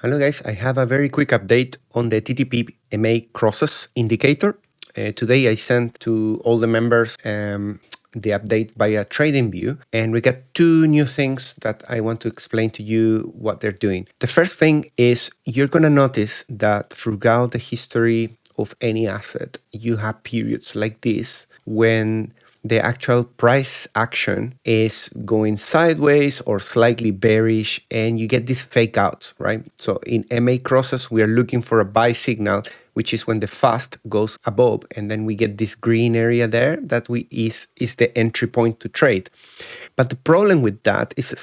Hello guys, I have a very quick update on the TTP MA crosses indicator. Today I sent to all the members the update via TradingView, and we got two new things that I want to explain to you what they're doing. The first thing is you're gonna notice that throughout the history of any asset, you have periods like this when the actual price action is going sideways or slightly bearish, and you get these fake outs, right? So in MA crosses, we are looking for a buy signal, which is when the fast goes above, and then we get this green area there that is the entry point to trade. But the problem with that is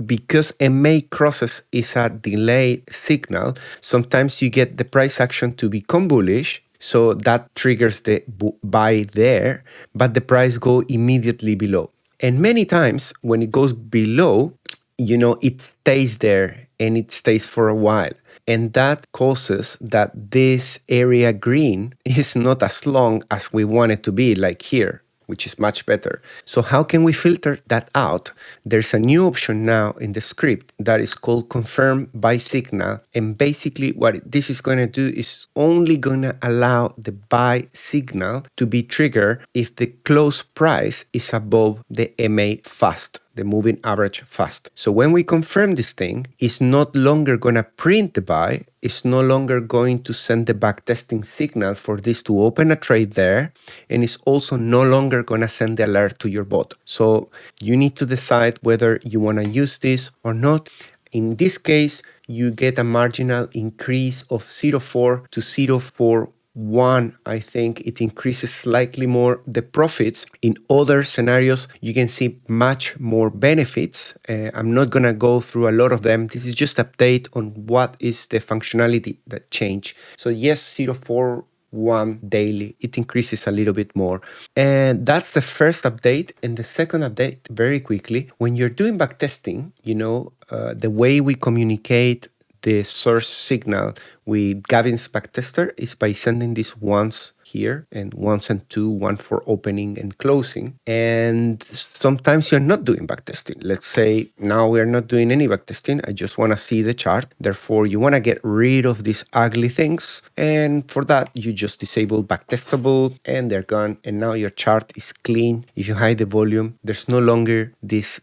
because MA crosses is a delayed signal, sometimes you get the price action to become bullish. So that triggers the buy there, but the price go immediately below. And many times when it goes below, it stays there and it stays for a while. And that causes that this area green is not as long as we want it to be, like here, which is much better. So how can we filter that out? There's a new option now in the script that is called confirm buy signal. And basically what this is going to do is only going to allow the buy signal to be triggered if the close price is above the MA fast, the moving average fast. So when we confirm this thing, it's not longer going to print the buy, it's no longer going to send the backtesting signal for this to open a trade there, and it's also no longer going to send the alert to your bot. So you need to decide whether you want to use this or not. In this case, you get a marginal increase of 0.4 to 0.41. I think it increases slightly more the profits. In other scenarios, you can see much more benefits. I'm not gonna go through a lot of them. This is just update on what is the functionality that changed. So yes, 0.41 daily, it increases a little bit more. And that's the first update. And the second update, very quickly, when you're doing backtesting, the way we communicate the source signal with Gavin's backtester is by sending these ones here and ones and two, one for opening and closing. And sometimes you're not doing backtesting. Let's say now we're not doing any backtesting. I just want to see the chart. Therefore, you want to get rid of these ugly things. And for that, you just disable backtestable and they're gone. And now your chart is clean. If you hide the volume, there's no longer this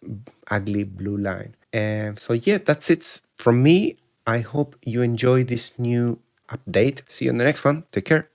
ugly blue line. And so yeah, that's it from me. I hope you enjoy this new update. See you on the next one. Take care.